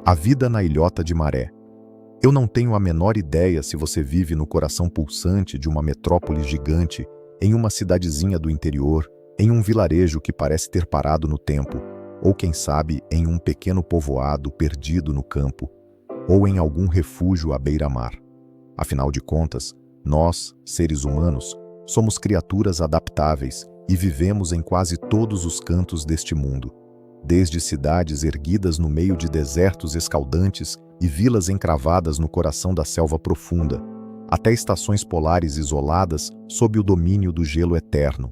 A vida na ilhota de Maré. Eu não tenho a menor ideia se você vive no coração pulsante de uma metrópole gigante, em uma cidadezinha do interior, em um vilarejo que parece ter parado no tempo, ou quem sabe em um pequeno povoado perdido no campo, ou em algum refúgio à beira-mar. Afinal de contas, nós, seres humanos, somos criaturas adaptáveis e vivemos em quase todos os cantos deste mundo. Desde cidades erguidas no meio de desertos escaldantes e vilas encravadas no coração da selva profunda, até estações polares isoladas sob o domínio do gelo eterno.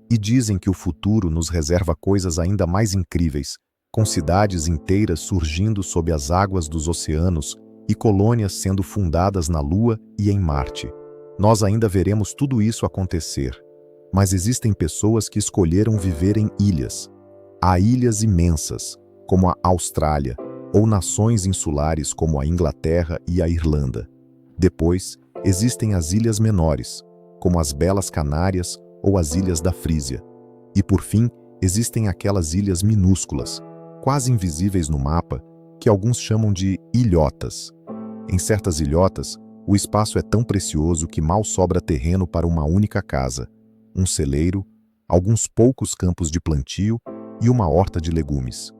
E dizem que o futuro nos reserva coisas ainda mais incríveis, com cidades inteiras surgindo sob as águas dos oceanos e colônias sendo fundadas na Lua e em Marte. Nós ainda veremos tudo isso acontecer, mas existem pessoas que escolheram viver em ilhas. Há ilhas imensas, como a Austrália, ou nações insulares como a Inglaterra e a Irlanda. Depois, existem as ilhas menores, como as Belas Canárias ou as Ilhas da Frísia. E por fim, existem aquelas ilhas minúsculas, quase invisíveis no mapa, que alguns chamam de ilhotas. Em certas ilhotas, o espaço é tão precioso que mal sobra terreno para uma única casa, um celeiro, alguns poucos campos de plantio e uma horta de legumes.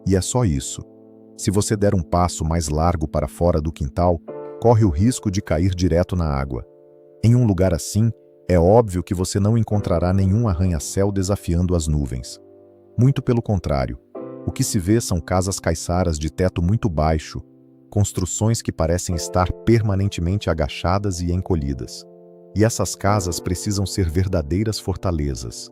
E é só isso. Se você der um passo mais largo para fora do quintal, corre o risco de cair direto na água. Em um lugar assim, é óbvio que você não encontrará nenhum arranha-céu desafiando as nuvens. Muito pelo contrário, o que se vê são casas caiçaras de teto muito baixo, construções que parecem estar permanentemente agachadas e encolhidas. E essas casas precisam ser verdadeiras fortalezas.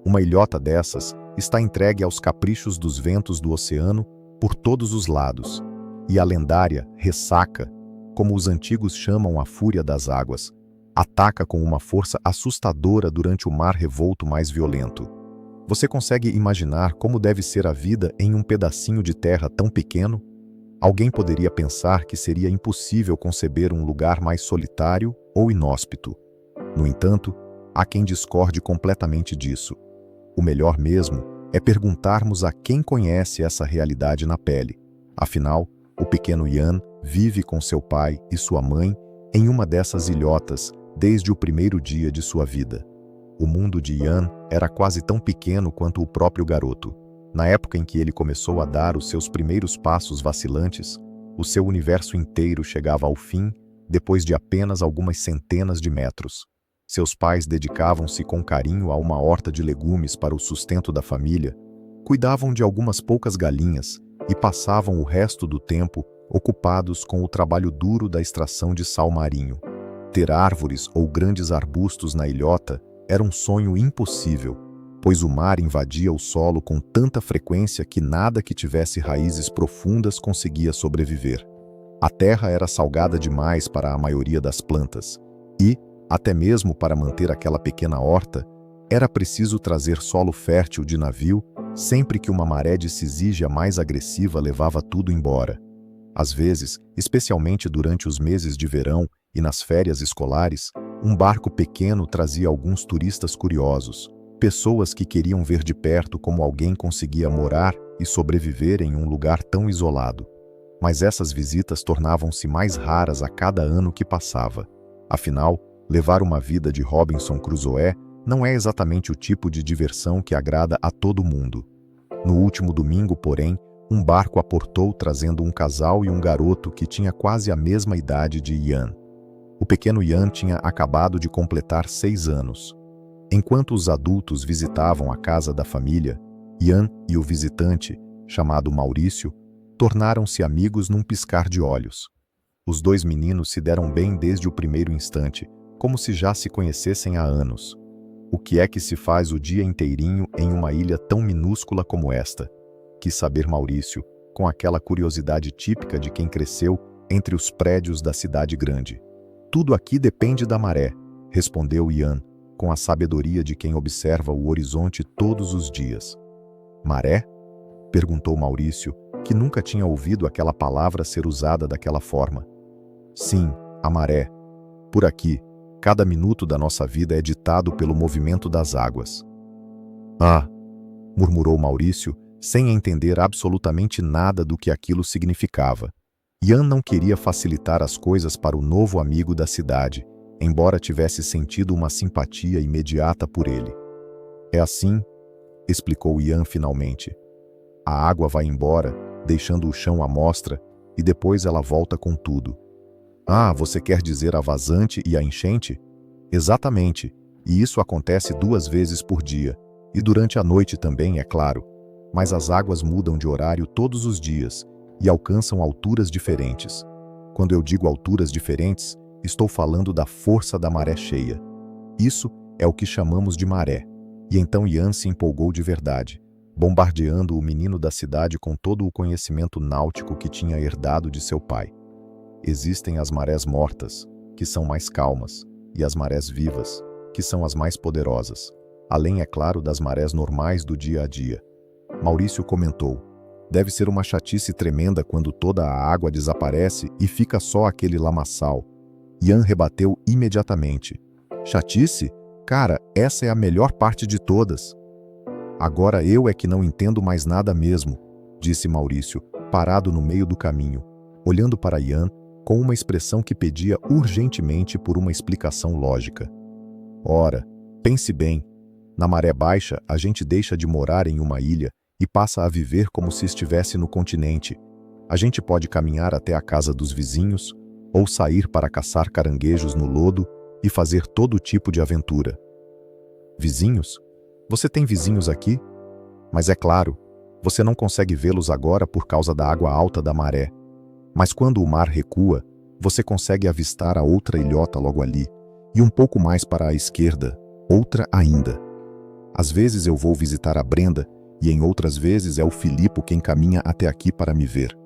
Uma ilhota dessas está entregue aos caprichos dos ventos do oceano por todos os lados, e a lendária ressaca, como os antigos chamam a fúria das águas, ataca com uma força assustadora durante o mar revolto mais violento. Você consegue imaginar como deve ser a vida em um pedacinho de terra tão pequeno? Alguém poderia pensar que seria impossível conceber um lugar mais solitário ou inóspito. No entanto, há quem discorde completamente disso. O melhor mesmo é perguntarmos a quem conhece essa realidade na pele. Afinal, o pequeno Ian vive com seu pai e sua mãe em uma dessas ilhotas desde o primeiro dia de sua vida. O mundo de Ian era quase tão pequeno quanto o próprio garoto. Na época em que ele começou a dar os seus primeiros passos vacilantes, o seu universo inteiro chegava ao fim depois de apenas algumas centenas de metros. Seus pais dedicavam-se com carinho a uma horta de legumes para o sustento da família, cuidavam de algumas poucas galinhas e passavam o resto do tempo ocupados com o trabalho duro da extração de sal marinho. Ter árvores ou grandes arbustos na ilhota era um sonho impossível, pois o mar invadia o solo com tanta frequência que nada que tivesse raízes profundas conseguia sobreviver. A terra era salgada demais para a maioria das plantas e, até mesmo para manter aquela pequena horta, era preciso trazer solo fértil de navio sempre que uma maré de cisígia mais agressiva levava tudo embora. Às vezes, especialmente durante os meses de verão e nas férias escolares, um barco pequeno trazia alguns turistas curiosos, pessoas que queriam ver de perto como alguém conseguia morar e sobreviver em um lugar tão isolado. Mas essas visitas tornavam-se mais raras a cada ano que passava. Afinal, levar uma vida de Robinson Crusoe não é exatamente o tipo de diversão que agrada a todo mundo. No último domingo, porém, um barco aportou trazendo um casal e um garoto que tinha quase a mesma idade de Ian. O pequeno Ian tinha acabado de completar 6 anos. Enquanto os adultos visitavam a casa da família, Ian e o visitante, chamado Maurício, tornaram-se amigos num piscar de olhos. Os dois meninos se deram bem desde o primeiro instante, como se já se conhecessem há anos. O que é que se faz o dia inteirinho em uma ilha tão minúscula como esta? Quis saber Maurício, com aquela curiosidade típica de quem cresceu entre os prédios da cidade grande. Tudo aqui depende da maré, respondeu Ian, com a sabedoria de quem observa o horizonte todos os dias. Maré? Perguntou Maurício, que nunca tinha ouvido aquela palavra ser usada daquela forma. Sim, a maré. Por aqui, cada minuto da nossa vida é ditado pelo movimento das águas. Ah, murmurou Maurício, sem entender absolutamente nada do que aquilo significava. Ian não queria facilitar as coisas para o novo amigo da cidade, embora tivesse sentido uma simpatia imediata por ele. É assim, explicou Ian finalmente. A água vai embora, deixando o chão à mostra, e depois ela volta com tudo. Ah, você quer dizer a vazante e a enchente? Exatamente, e isso acontece 2 vezes por dia, e durante a noite também, é claro. Mas as águas mudam de horário todos os dias e alcançam alturas diferentes. Quando eu digo alturas diferentes, estou falando da força da maré cheia. Isso é o que chamamos de maré. E então Ian se empolgou de verdade, bombardeando o menino da cidade com todo o conhecimento náutico que tinha herdado de seu pai. Existem as marés mortas, que são mais calmas, e as marés vivas, que são as mais poderosas, além, é claro, das marés normais do dia a dia. Maurício comentou: deve ser uma chatice tremenda quando toda a água desaparece e fica só aquele lamaçal. Ian rebateu imediatamente: chatice? Cara, essa é a melhor parte de todas. Agora eu é que não entendo mais nada mesmo, disse Maurício, parado no meio do caminho, olhando para Ian com uma expressão que pedia urgentemente por uma explicação lógica. Ora, pense bem, na maré baixa a gente deixa de morar em uma ilha e passa a viver como se estivesse no continente. A gente pode caminhar até a casa dos vizinhos, ou sair para caçar caranguejos no lodo e fazer todo tipo de aventura. Vizinhos? Você tem vizinhos aqui? Mas é claro, você não consegue vê-los agora por causa da água alta da maré. Mas quando o mar recua, você consegue avistar a outra ilhota logo ali, e um pouco mais para a esquerda, outra ainda. Às vezes eu vou visitar a Brenda, e em outras vezes é o Filipe quem caminha até aqui para me ver.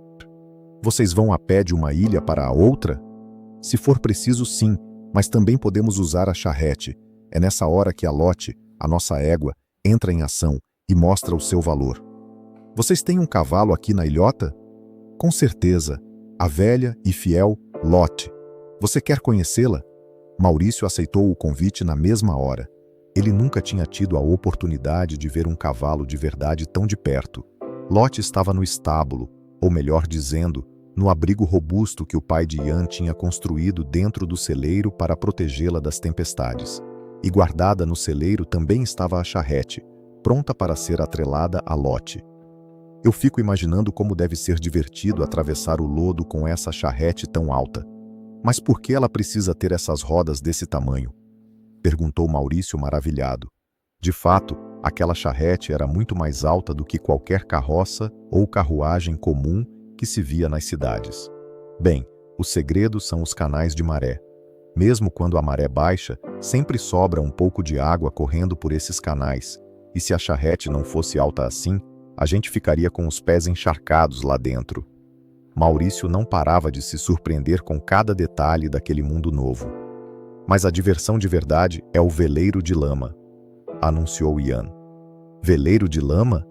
Vocês vão a pé de uma ilha para a outra? Se for preciso, sim, mas também podemos usar a charrete. É nessa hora que a Lotte, a nossa égua, entra em ação e mostra o seu valor. Vocês têm um cavalo aqui na ilhota? Com certeza, a velha e fiel Lotte. Você quer conhecê-la? Maurício aceitou o convite na mesma hora. Ele nunca tinha tido a oportunidade de ver um cavalo de verdade tão de perto. Lotte estava no estábulo, ou melhor dizendo, no abrigo robusto que o pai de Ian tinha construído dentro do celeiro para protegê-la das tempestades. E guardada no celeiro também estava a charrete, pronta para ser atrelada a Lotte. Eu fico imaginando como deve ser divertido atravessar o lodo com essa charrete tão alta. Mas por que ela precisa ter essas rodas desse tamanho? Perguntou Maurício maravilhado. De fato, aquela charrete era muito mais alta do que qualquer carroça ou carruagem comum que se via nas cidades. Bem, o segredo são os canais de maré. Mesmo quando a maré baixa, sempre sobra um pouco de água correndo por esses canais, e se a charrete não fosse alta assim, a gente ficaria com os pés encharcados lá dentro. Maurício não parava de se surpreender com cada detalhe daquele mundo novo. Mas a diversão de verdade é o veleiro de lama, anunciou Ian. Veleiro de lama?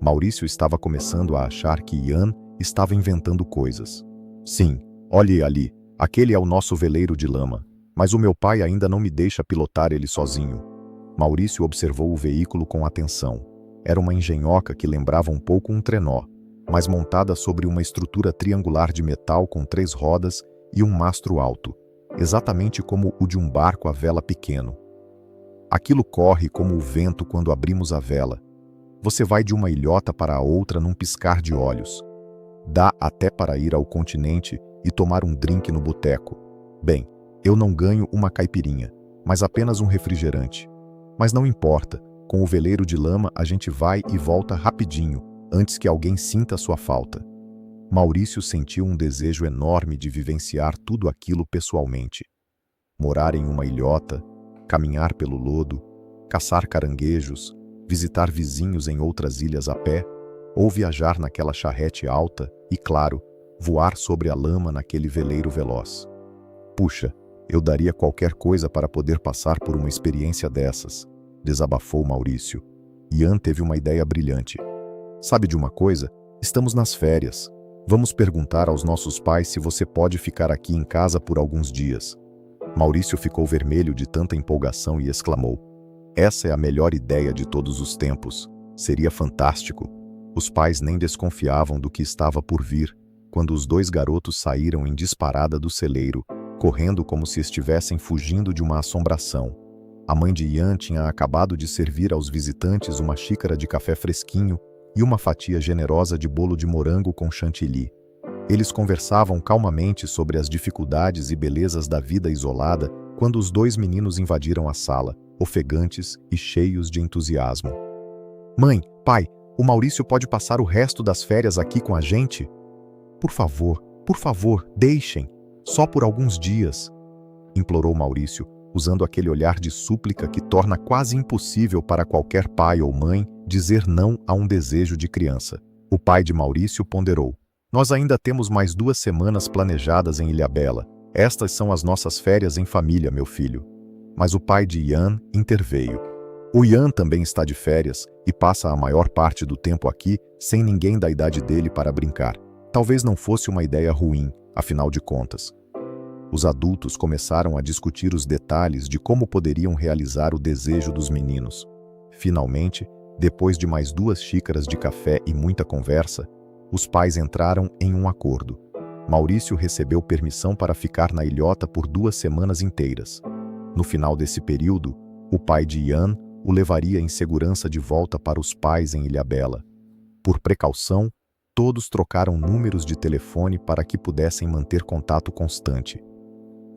Maurício estava começando a achar que Ian estava inventando coisas. Sim, olhe ali, aquele é o nosso veleiro de lama, mas o meu pai ainda não me deixa pilotar ele sozinho. Maurício observou o veículo com atenção. Era uma engenhoca que lembrava um pouco um trenó, mas montada sobre uma estrutura triangular de metal com 3 rodas e um mastro alto, exatamente como o de um barco à vela pequeno. Aquilo corre como o vento quando abrimos a vela. Você vai de uma ilhota para a outra num piscar de olhos. Dá até para ir ao continente e tomar um drink no boteco. Bem, eu não ganho uma caipirinha, mas apenas um refrigerante. Mas não importa, com o veleiro de lama a gente vai e volta rapidinho, antes que alguém sinta sua falta. Maurício sentiu um desejo enorme de vivenciar tudo aquilo pessoalmente. Morar em uma ilhota, caminhar pelo lodo, caçar caranguejos, visitar vizinhos em outras ilhas a pé, ou viajar naquela charrete alta e, claro, voar sobre a lama naquele veleiro veloz. Puxa, eu daria qualquer coisa para poder passar por uma experiência dessas, desabafou Maurício. Ian teve uma ideia brilhante. Sabe de uma coisa? Estamos nas férias. Vamos perguntar aos nossos pais se você pode ficar aqui em casa por alguns dias. Maurício ficou vermelho de tanta empolgação e exclamou: essa é a melhor ideia de todos os tempos. Seria fantástico. Os pais nem desconfiavam do que estava por vir, quando os dois garotos saíram em disparada do celeiro, correndo como se estivessem fugindo de uma assombração. A mãe de Ian tinha acabado de servir aos visitantes uma xícara de café fresquinho e uma fatia generosa de bolo de morango com chantilly. Eles conversavam calmamente sobre as dificuldades e belezas da vida isolada quando os dois meninos invadiram a sala, ofegantes e cheios de entusiasmo. Mãe, pai, o Maurício pode passar o resto das férias aqui com a gente? Por favor, deixem, só por alguns dias, implorou Maurício, usando aquele olhar de súplica que torna quase impossível para qualquer pai ou mãe dizer não a um desejo de criança. O pai de Maurício ponderou. Nós ainda temos mais 2 semanas planejadas em Ilhabela. Estas são as nossas férias em família, meu filho. Mas o pai de Ian interveio. O Ian também está de férias e passa a maior parte do tempo aqui sem ninguém da idade dele para brincar. Talvez não fosse uma ideia ruim, afinal de contas. Os adultos começaram a discutir os detalhes de como poderiam realizar o desejo dos meninos. Finalmente, depois de mais 2 xícaras de café e muita conversa, os pais entraram em um acordo. Maurício recebeu permissão para ficar na ilhota por 2 semanas inteiras. No final desse período, o pai de Ian o levaria em segurança de volta para os pais em Ilhabela. Por precaução, todos trocaram números de telefone para que pudessem manter contato constante.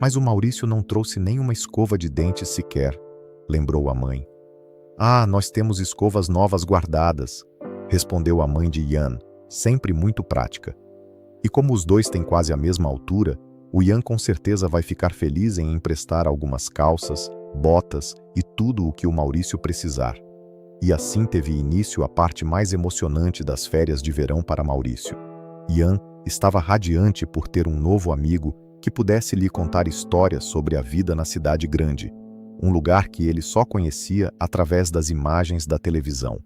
Mas o Maurício não trouxe nenhuma escova de dentes sequer, lembrou a mãe. Ah, nós temos escovas novas guardadas, respondeu a mãe de Ian, sempre muito prática. E como os dois têm quase a mesma altura, o Ian com certeza vai ficar feliz em emprestar algumas calças, botas e tudo o que o Maurício precisar. E assim teve início a parte mais emocionante das férias de verão para Maurício. Ian estava radiante por ter um novo amigo que pudesse lhe contar histórias sobre a vida na cidade grande, um lugar que ele só conhecia através das imagens da televisão.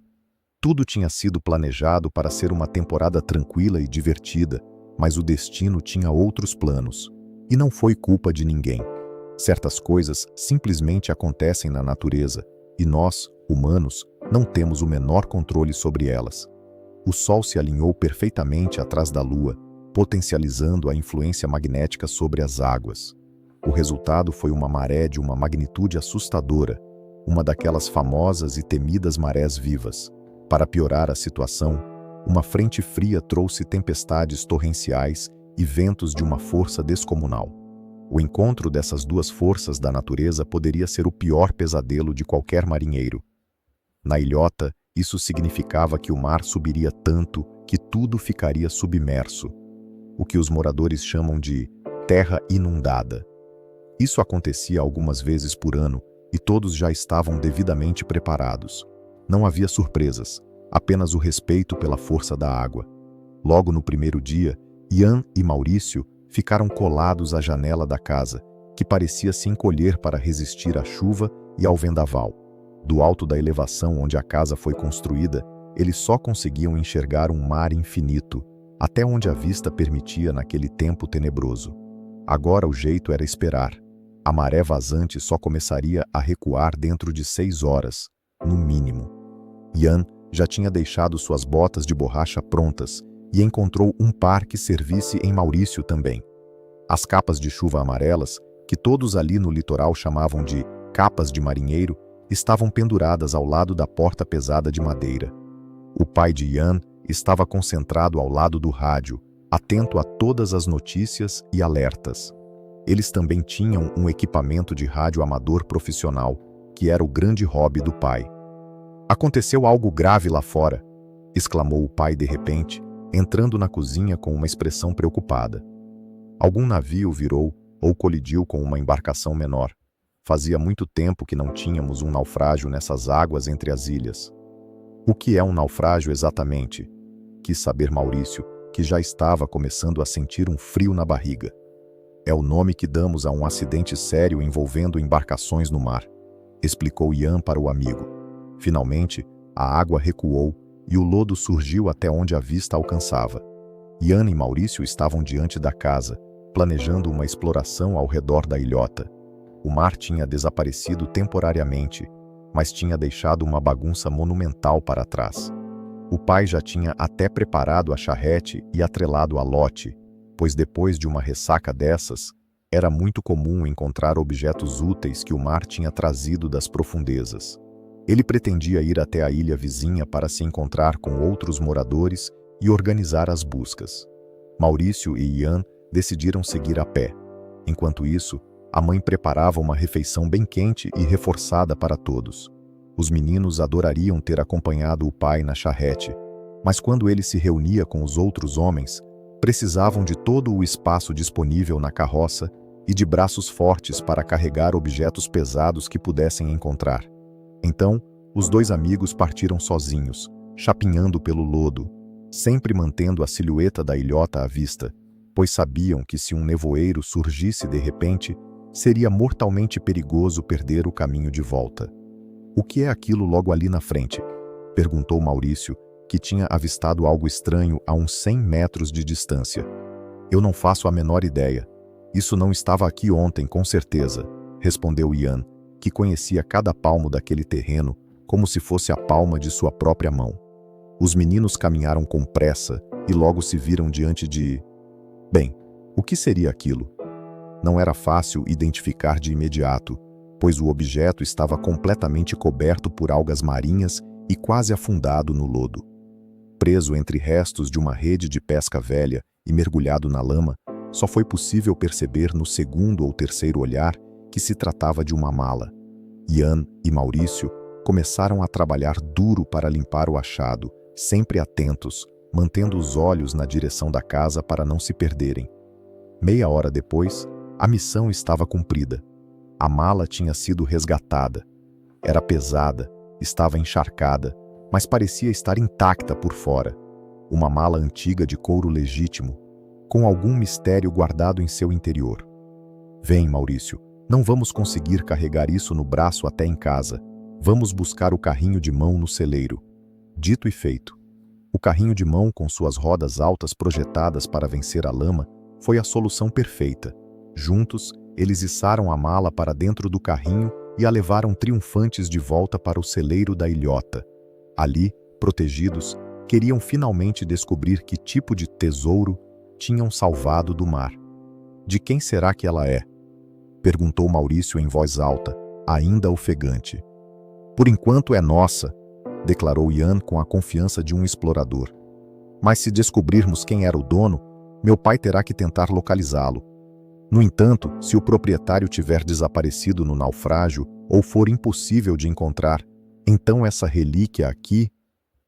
Tudo tinha sido planejado para ser uma temporada tranquila e divertida, mas o destino tinha outros planos. E não foi culpa de ninguém. Certas coisas simplesmente acontecem na natureza, e nós, humanos, não temos o menor controle sobre elas. O Sol se alinhou perfeitamente atrás da Lua, potencializando a influência magnética sobre as águas. O resultado foi uma maré de uma magnitude assustadora, uma daquelas famosas e temidas marés vivas. Para piorar a situação, uma frente fria trouxe tempestades torrenciais e ventos de uma força descomunal. O encontro dessas 2 forças da natureza poderia ser o pior pesadelo de qualquer marinheiro. Na ilhota, isso significava que o mar subiria tanto que tudo ficaria submerso, o que os moradores chamam de terra inundada. Isso acontecia algumas vezes por ano e todos já estavam devidamente preparados. Não havia surpresas, apenas o respeito pela força da água. Logo no primeiro dia, Ian e Maurício ficaram colados à janela da casa, que parecia se encolher para resistir à chuva e ao vendaval. Do alto da elevação onde a casa foi construída, eles só conseguiam enxergar um mar infinito, até onde a vista permitia naquele tempo tenebroso. Agora o jeito era esperar. A maré vazante só começaria a recuar dentro de 6 horas, no mínimo. Ian já tinha deixado suas botas de borracha prontas e encontrou um par que servisse em Maurício também. As capas de chuva amarelas, que todos ali no litoral chamavam de capas de marinheiro, estavam penduradas ao lado da porta pesada de madeira. O pai de Ian estava concentrado ao lado do rádio, atento a todas as notícias e alertas. Eles também tinham um equipamento de rádio amador profissional, que era o grande hobby do pai. Aconteceu algo grave lá fora, exclamou o pai de repente, entrando na cozinha com uma expressão preocupada. Algum navio virou ou colidiu com uma embarcação menor. Fazia muito tempo que não tínhamos um naufrágio nessas águas entre as ilhas. O que é um naufrágio exatamente? Quis saber Maurício, que já estava começando a sentir um frio na barriga. É o nome que damos a um acidente sério envolvendo embarcações no mar, explicou Ian para o amigo. Finalmente, a água recuou e o lodo surgiu até onde a vista alcançava. Ian e Maurício estavam diante da casa, planejando uma exploração ao redor da ilhota. O mar tinha desaparecido temporariamente, mas tinha deixado uma bagunça monumental para trás. O pai já tinha até preparado a charrete e atrelado a lote, pois depois de uma ressaca dessas, era muito comum encontrar objetos úteis que o mar tinha trazido das profundezas. Ele pretendia ir até a ilha vizinha para se encontrar com outros moradores e organizar as buscas. Maurício e Ian decidiram seguir a pé. Enquanto isso, a mãe preparava uma refeição bem quente e reforçada para todos. Os meninos adorariam ter acompanhado o pai na charrete, mas quando ele se reunia com os outros homens, precisavam de todo o espaço disponível na carroça e de braços fortes para carregar objetos pesados que pudessem encontrar. Então, os dois amigos partiram sozinhos, chapinhando pelo lodo, sempre mantendo a silhueta da ilhota à vista, pois sabiam que se um nevoeiro surgisse de repente, seria mortalmente perigoso perder o caminho de volta. "O que é aquilo logo ali na frente?" perguntou Maurício, que tinha avistado algo estranho a uns 100 metros de distância. "Eu não faço a menor ideia. Isso não estava aqui ontem, com certeza", respondeu Ian, que conhecia cada palmo daquele terreno como se fosse a palma de sua própria mão. Os meninos caminharam com pressa e logo se viram diante de... Bem, o que seria aquilo? Não era fácil identificar de imediato, pois o objeto estava completamente coberto por algas marinhas e quase afundado no lodo. Preso entre restos de uma rede de pesca velha e mergulhado na lama, só foi possível perceber no segundo ou terceiro olhar que se tratava de uma mala. Ian e Maurício começaram a trabalhar duro para limpar o achado, sempre atentos, mantendo os olhos na direção da casa para não se perderem. Meia hora depois, a missão estava cumprida. A mala tinha sido resgatada. Era pesada, estava encharcada, mas parecia estar intacta por fora. Uma mala antiga de couro legítimo, com algum mistério guardado em seu interior. "Vem, Maurício, não vamos conseguir carregar isso no braço até em casa. Vamos buscar o carrinho de mão no celeiro." Dito e feito. O carrinho de mão, com suas rodas altas projetadas para vencer a lama, foi a solução perfeita. Juntos, eles içaram a mala para dentro do carrinho e a levaram triunfantes de volta para o celeiro da ilhota. Ali, protegidos, queriam finalmente descobrir que tipo de tesouro tinham salvado do mar. "De quem será que ela é?" perguntou Maurício em voz alta, ainda ofegante. "Por enquanto é nossa", declarou Ian com a confiança de um explorador. "Mas se descobrirmos quem era o dono, meu pai terá que tentar localizá-lo. No entanto, se o proprietário tiver desaparecido no naufrágio ou for impossível de encontrar, então essa relíquia aqui,"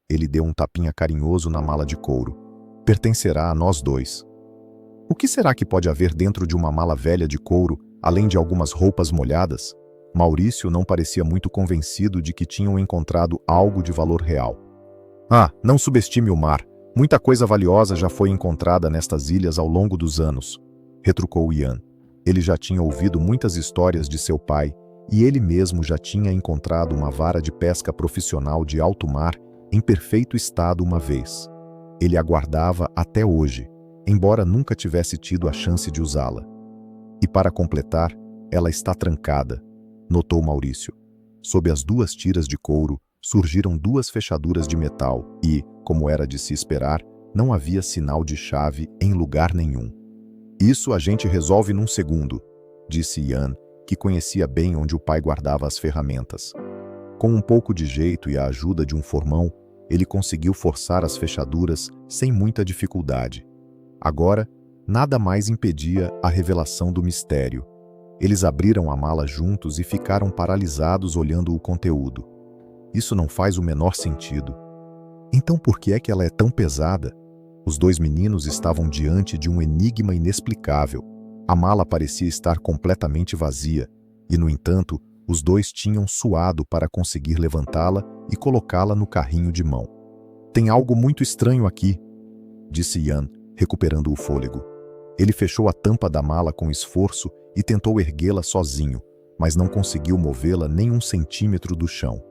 ele deu um tapinha carinhoso na mala de couro, "pertencerá a nós dois." "O que será que pode haver dentro de uma mala velha de couro, além de algumas roupas molhadas?" Maurício não parecia muito convencido de que tinham encontrado algo de valor real. "Ah, não subestime o mar. Muita coisa valiosa já foi encontrada nestas ilhas ao longo dos anos", retrucou Ian. Ele já tinha ouvido muitas histórias de seu pai e ele mesmo já tinha encontrado uma vara de pesca profissional de alto mar em perfeito estado uma vez. Ele a guardava até hoje, embora nunca tivesse tido a chance de usá-la. "E para completar, ela está trancada", notou Maurício. Sob as 2 tiras de couro, surgiram 2 fechaduras de metal e, como era de se esperar, não havia sinal de chave em lugar nenhum. "Isso a gente resolve num segundo", disse Ian, que conhecia bem onde o pai guardava as ferramentas. Com um pouco de jeito e a ajuda de um formão, ele conseguiu forçar as fechaduras sem muita dificuldade. Agora, nada mais impedia a revelação do mistério. Eles abriram a mala juntos e ficaram paralisados olhando o conteúdo. "Isso não faz o menor sentido. Então por que é que ela é tão pesada?" Os 2 meninos estavam diante de um enigma inexplicável. A mala parecia estar completamente vazia, e, no entanto, os 2 tinham suado para conseguir levantá-la e colocá-la no carrinho de mão. "Tem algo muito estranho aqui", disse Ian, recuperando o fôlego. Ele fechou a tampa da mala com esforço e tentou erguê-la sozinho, mas não conseguiu movê-la nem 1 centímetro do chão.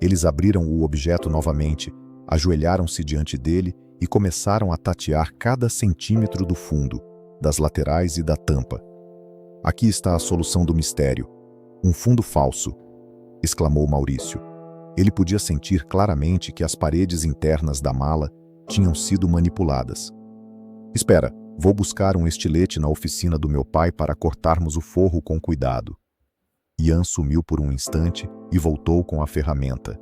Eles abriram o objeto novamente, ajoelharam-se diante dele e começaram a tatear cada centímetro do fundo, das laterais e da tampa. "Aqui está a solução do mistério. Um fundo falso", exclamou Maurício. Ele podia sentir claramente que as paredes internas da mala tinham sido manipuladas. Espera, vou buscar um estilete na oficina do meu pai para cortarmos o forro com cuidado. Ian sumiu por um instante e voltou com a ferramenta.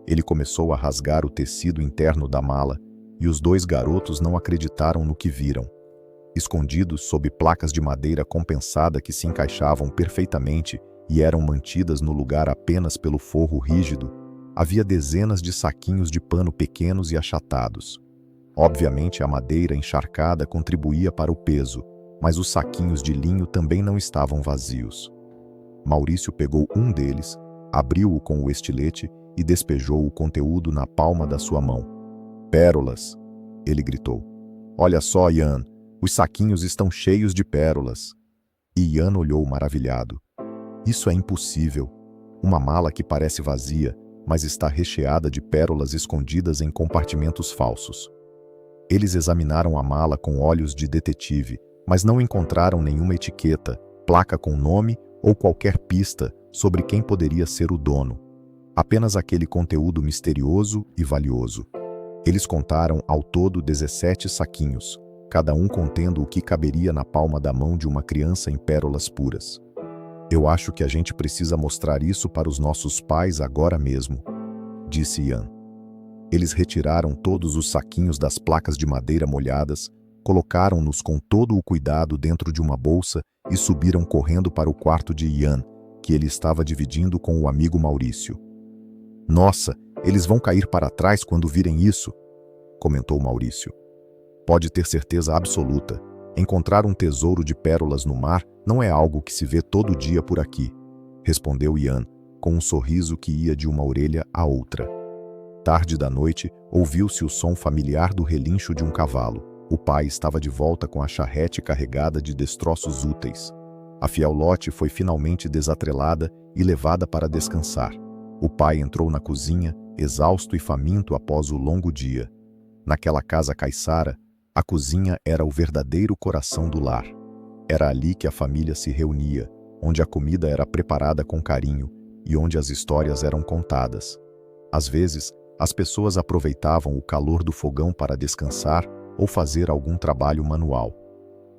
Ele começou a rasgar o tecido interno da mala e os dois garotos não acreditaram no que viram. Escondidos sob placas de madeira compensada que se encaixavam perfeitamente e eram mantidas no lugar apenas pelo forro rígido, havia dezenas de saquinhos de pano pequenos e achatados. Obviamente a madeira encharcada contribuía para o peso, mas os saquinhos de linho também não estavam vazios. Maurício pegou um deles, abriu-o com o estilete e despejou o conteúdo na palma da sua mão. Pérolas! Ele gritou. Olha só, Ian, os saquinhos estão cheios de pérolas. E Ian olhou maravilhado. Isso é impossível. Uma mala que parece vazia, mas está recheada de pérolas escondidas em compartimentos falsos. Eles examinaram a mala com olhos de detetive, mas não encontraram nenhuma etiqueta, placa com nome ou qualquer pista sobre quem poderia ser o dono. Apenas aquele conteúdo misterioso e valioso. Eles contaram ao todo 17 saquinhos, cada um contendo o que caberia na palma da mão de uma criança em pérolas puras. Eu acho que a gente precisa mostrar isso para os nossos pais agora mesmo, disse Ian. Eles retiraram todos os saquinhos das placas de madeira molhadas, colocaram-nos com todo o cuidado dentro de uma bolsa e subiram correndo para o quarto de Ian, que ele estava dividindo com o amigo Maurício. Nossa, eles vão cair para trás quando virem isso, comentou Maurício. Pode ter certeza absoluta. Encontrar um tesouro de pérolas no mar não é algo que se vê todo dia por aqui, respondeu Ian, com um sorriso que ia de uma orelha à outra. Tarde da noite, ouviu-se o som familiar do relincho de um cavalo. O pai estava de volta com a charrete carregada de destroços úteis. A fiel Lotte foi finalmente desatrelada e levada para descansar. O pai entrou na cozinha, exausto e faminto após o longo dia. Naquela casa caiçara, a cozinha era o verdadeiro coração do lar. Era ali que a família se reunia, onde a comida era preparada com carinho e onde as histórias eram contadas. Às vezes, as pessoas aproveitavam o calor do fogão para descansar ou fazer algum trabalho manual.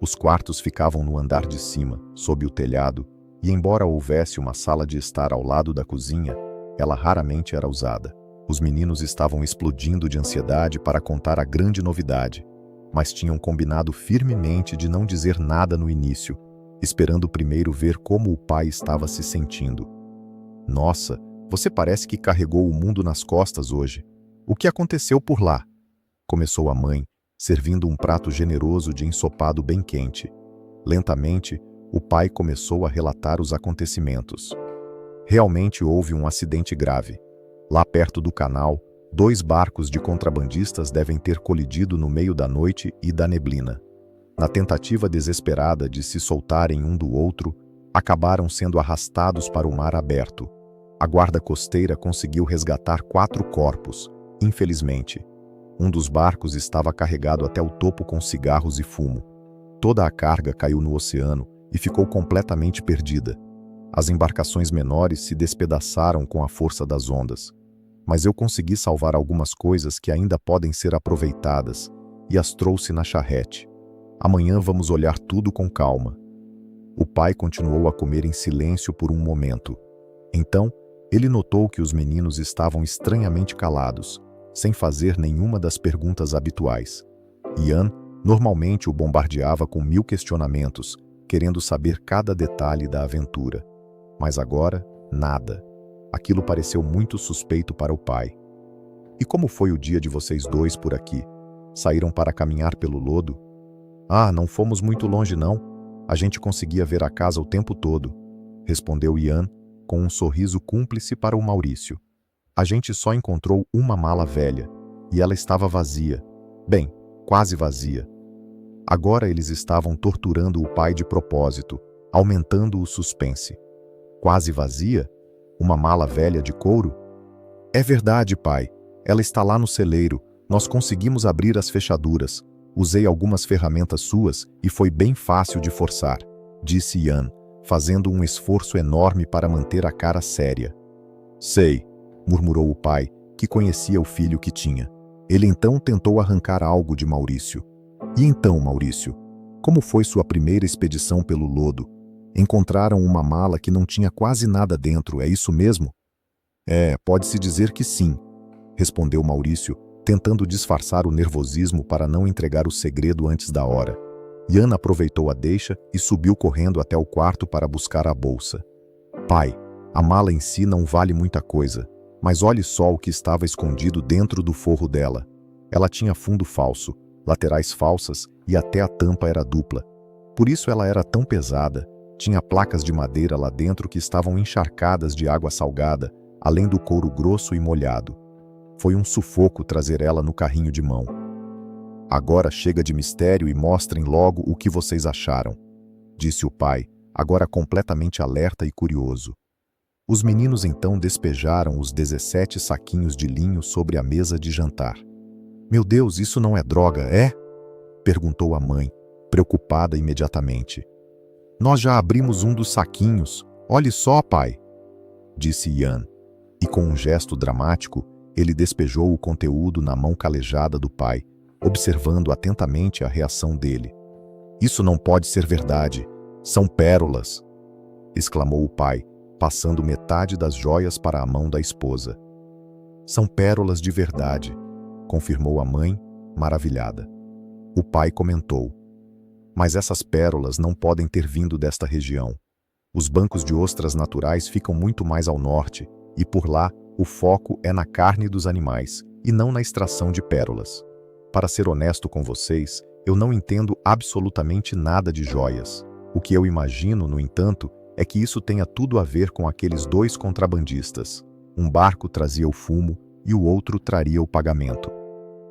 Os quartos ficavam no andar de cima, sob o telhado, e embora houvesse uma sala de estar ao lado da cozinha, ela raramente era usada. Os meninos estavam explodindo de ansiedade para contar a grande novidade, mas tinham combinado firmemente de não dizer nada no início, esperando primeiro ver como o pai estava se sentindo. Nossa, você parece que carregou o mundo nas costas hoje. O que aconteceu por lá? Começou a mãe, servindo um prato generoso de ensopado bem quente. Lentamente, o pai começou a relatar os acontecimentos. Realmente houve um acidente grave. Lá perto do canal, 2 barcos de contrabandistas devem ter colidido no meio da noite e da neblina. Na tentativa desesperada de se soltarem um do outro, acabaram sendo arrastados para o mar aberto. A guarda costeira conseguiu resgatar 4 corpos, infelizmente. Um dos barcos estava carregado até o topo com cigarros e fumo. Toda a carga caiu no oceano e ficou completamente perdida. As embarcações menores se despedaçaram com a força das ondas. Mas eu consegui salvar algumas coisas que ainda podem ser aproveitadas e as trouxe na charrete. Amanhã vamos olhar tudo com calma. O pai continuou a comer em silêncio por um momento. Então, ele notou que os meninos estavam estranhamente calados, sem fazer nenhuma das perguntas habituais. Ian normalmente o bombardeava com 1000 questionamentos, querendo saber cada detalhe da aventura. Mas agora, nada. Aquilo pareceu muito suspeito para o pai. E como foi o dia de vocês dois por aqui? Saíram para caminhar pelo lodo? Ah, não fomos muito longe não. A gente conseguia ver a casa o tempo todo, respondeu Ian, com um sorriso cúmplice para o Maurício. A gente só encontrou uma mala velha, e ela estava vazia. Bem, quase vazia. Agora eles estavam torturando o pai de propósito, aumentando o suspense. Quase vazia? Uma mala velha de couro? É verdade, pai. Ela está lá no celeiro. Nós conseguimos abrir as fechaduras. Usei algumas ferramentas suas e foi bem fácil de forçar, disse Ian, fazendo um esforço enorme para manter a cara séria. Sei. murmurou o pai, que conhecia o filho que tinha. Ele então tentou arrancar algo de Maurício. E então, Maurício, como foi sua primeira expedição pelo lodo? Encontraram uma mala que não tinha quase nada dentro, é isso mesmo? Pode-se dizer que sim, respondeu Maurício, tentando disfarçar o nervosismo para não entregar o segredo antes da hora. Ian aproveitou a deixa e subiu correndo até o quarto para buscar a bolsa. Pai, a mala em si não vale muita coisa, mas olhe só o que estava escondido dentro do forro dela. Ela tinha fundo falso, laterais falsas e até a tampa era dupla. Por isso ela era tão pesada. Tinha placas de madeira lá dentro que estavam encharcadas de água salgada, além do couro grosso e molhado. Foi um sufoco trazer ela no carrinho de mão. Agora chega de mistério e mostrem logo o que vocês acharam, disse o pai, agora completamente alerta e curioso. Os meninos então despejaram os 17 saquinhos de linho sobre a mesa de jantar. Meu Deus, isso não é droga, é? Perguntou a mãe, preocupada imediatamente. Nós já abrimos um dos saquinhos, olhe só, pai, disse Ian, e com um gesto dramático, ele despejou o conteúdo na mão calejada do pai, observando atentamente a reação dele. Isso não pode ser verdade, são pérolas, exclamou o pai, passando metade das joias para a mão da esposa. São pérolas de verdade, confirmou a mãe, maravilhada. O pai comentou. Mas essas pérolas não podem ter vindo desta região. Os bancos de ostras naturais ficam muito mais ao norte, e por lá o foco é na carne dos animais, e não na extração de pérolas. Para ser honesto com vocês, eu não entendo absolutamente nada de joias. O que eu imagino, no entanto, é que isso tenha tudo a ver com aqueles dois contrabandistas. Um barco trazia o fumo e o outro traria o pagamento.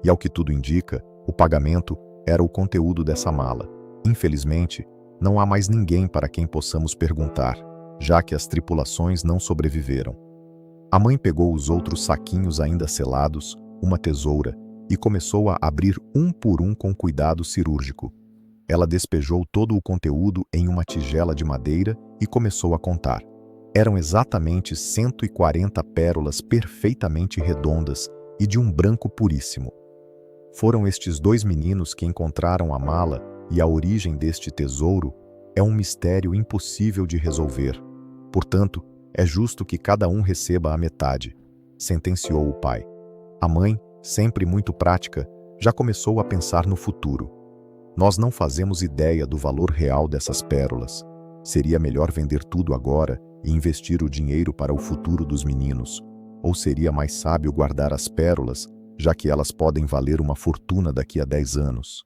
E ao que tudo indica, o pagamento era o conteúdo dessa mala. Infelizmente, não há mais ninguém para quem possamos perguntar, já que as tripulações não sobreviveram. A mãe pegou os outros saquinhos ainda selados, uma tesoura, e começou a abrir um por um com cuidado cirúrgico. Ela despejou todo o conteúdo em uma tigela de madeira e começou a contar. Eram exatamente 140 pérolas perfeitamente redondas e de um branco puríssimo. Foram estes dois meninos que encontraram a mala e a origem deste tesouro é um mistério impossível de resolver. Portanto, é justo que cada um receba a metade, sentenciou o pai. A mãe, sempre muito prática, já começou a pensar no futuro. Nós não fazemos ideia do valor real dessas pérolas. Seria melhor vender tudo agora e investir o dinheiro para o futuro dos meninos. Ou seria mais sábio guardar as pérolas, já que elas podem valer uma fortuna daqui a 10 anos.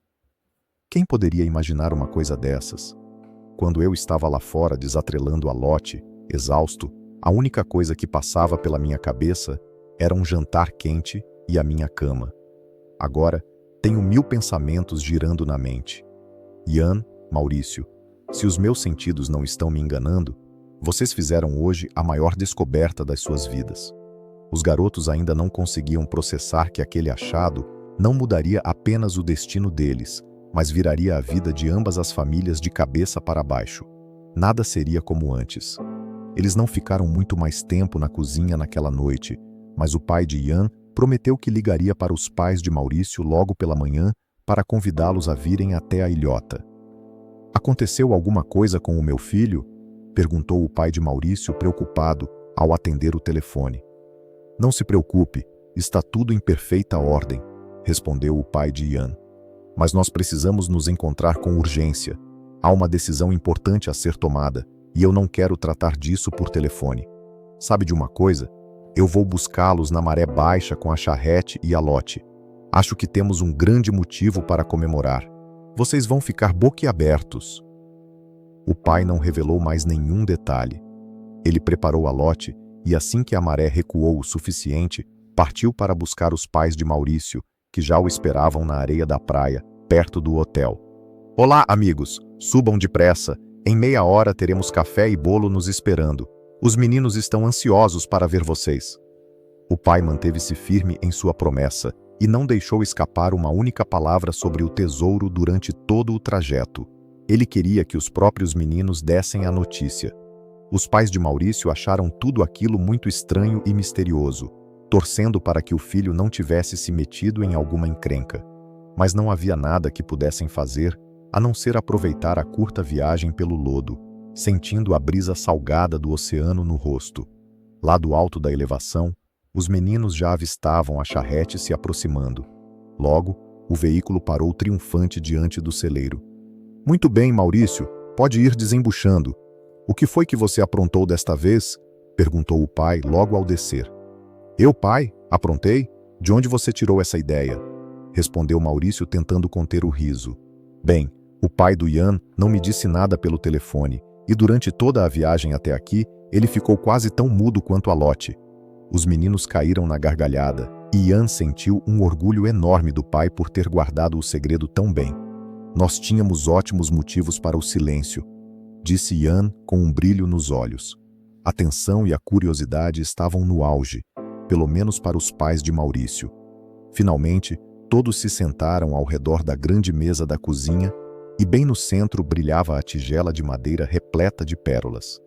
Quem poderia imaginar uma coisa dessas? Quando eu estava lá fora desatrelando a lote, exausto, a única coisa que passava pela minha cabeça era um jantar quente e a minha cama. Agora, tenho 1000 pensamentos girando na mente. Ian, Maurício, se os meus sentidos não estão me enganando, vocês fizeram hoje a maior descoberta das suas vidas. Os garotos ainda não conseguiam processar que aquele achado não mudaria apenas o destino deles, mas viraria a vida de ambas as famílias de cabeça para baixo. Nada seria como antes. Eles não ficaram muito mais tempo na cozinha naquela noite, mas o pai de Ian prometeu que ligaria para os pais de Maurício logo pela manhã para convidá-los a virem até a ilhota. Aconteceu alguma coisa com o meu filho? Perguntou o pai de Maurício, preocupado, ao atender o telefone. Não se preocupe, está tudo em perfeita ordem, respondeu o pai de Ian. Mas nós precisamos nos encontrar com urgência. Há uma decisão importante a ser tomada, e eu não quero tratar disso por telefone. Sabe de uma coisa? Eu vou buscá-los na maré baixa com a charrete e a lote. Acho que temos um grande motivo para comemorar. Vocês vão ficar boquiabertos. O pai não revelou mais nenhum detalhe. Ele preparou a lote e assim que a maré recuou o suficiente, partiu para buscar os pais de Maurício, que já o esperavam na areia da praia, perto do hotel. Olá, amigos, subam depressa. Em meia hora teremos café e bolo nos esperando. Os meninos estão ansiosos para ver vocês. O pai manteve-se firme em sua promessa e não deixou escapar uma única palavra sobre o tesouro durante todo o trajeto. Ele queria que os próprios meninos dessem a notícia. Os pais de Maurício acharam tudo aquilo muito estranho e misterioso. torcendo para que o filho não tivesse se metido em alguma encrenca. Mas não havia nada que pudessem fazer a não ser aproveitar a curta viagem pelo lodo, sentindo a brisa salgada do oceano no rosto. Lá do alto da elevação, os meninos já avistavam a charrete se aproximando. Logo, o veículo parou triunfante diante do celeiro. "Muito bem, Maurício, pode ir desembuchando. O que foi que você aprontou desta vez?" perguntou o pai logo ao descer. "Eu, pai? Aprontei? De onde você tirou essa ideia?" respondeu Maurício tentando conter o riso. "Bem, o pai do Ian não me disse nada pelo telefone, e durante toda a viagem até aqui, ele ficou quase tão mudo quanto a Lotte." Os meninos caíram na gargalhada, e Ian sentiu um orgulho enorme do pai por ter guardado o segredo tão bem. "Nós tínhamos ótimos motivos para o silêncio", disse Ian com um brilho nos olhos. A tensão e a curiosidade estavam no auge, pelo menos para os pais de Maurício. Finalmente, todos se sentaram ao redor da grande mesa da cozinha e bem no centro brilhava a tigela de madeira repleta de pérolas.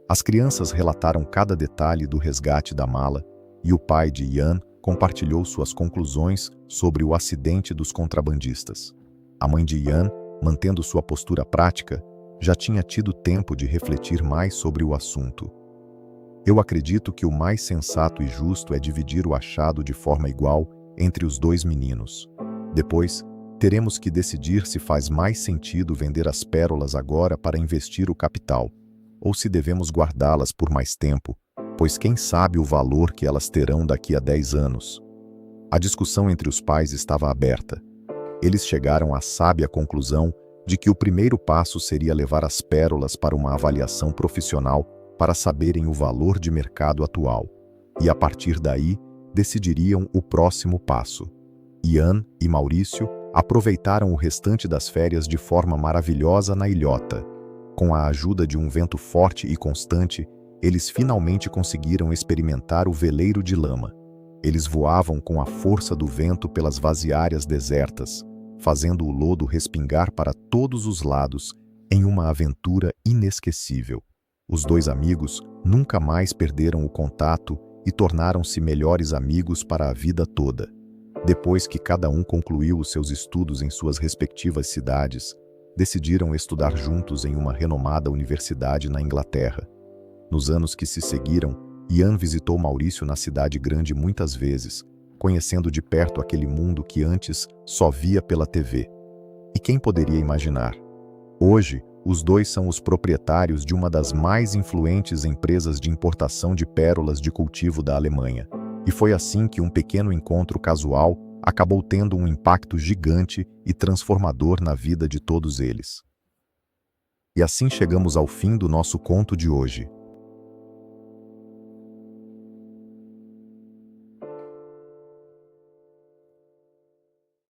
As crianças relataram cada detalhe do resgate da mala e o pai de Ian compartilhou suas conclusões sobre o acidente dos contrabandistas. A mãe de Ian, mantendo sua postura prática, já tinha tido tempo de refletir mais sobre o assunto. "Eu acredito que o mais sensato e justo é dividir o achado de forma igual entre os dois meninos. Depois, teremos que decidir se faz mais sentido vender as pérolas agora para investir o capital, ou se devemos guardá-las por mais tempo, pois quem sabe o valor que elas terão daqui a 10 anos. A discussão entre os pais estava aberta. Eles chegaram à sábia conclusão de que o primeiro passo seria levar as pérolas para uma avaliação profissional para saberem o valor de mercado atual, e a partir daí decidiriam o próximo passo. Ian e Maurício aproveitaram o restante das férias de forma maravilhosa na ilhota. Com a ajuda de um vento forte e constante, eles finalmente conseguiram experimentar o veleiro de lama. Eles voavam com a força do vento pelas vaziárias desertas, fazendo o lodo respingar para todos os lados em uma aventura inesquecível. Os dois amigos nunca mais perderam o contato e tornaram-se melhores amigos para a vida toda. Depois que cada um concluiu os seus estudos em suas respectivas cidades, decidiram estudar juntos em uma renomada universidade na Inglaterra. Nos anos que se seguiram, Ian visitou Maurício na cidade grande muitas vezes, conhecendo de perto aquele mundo que antes só via pela TV. E quem poderia imaginar? Hoje, os dois são os proprietários de uma das mais influentes empresas de importação de pérolas de cultivo da Alemanha. E foi assim que um pequeno encontro casual acabou tendo um impacto gigante e transformador na vida de todos eles. E assim chegamos ao fim do nosso conto de hoje.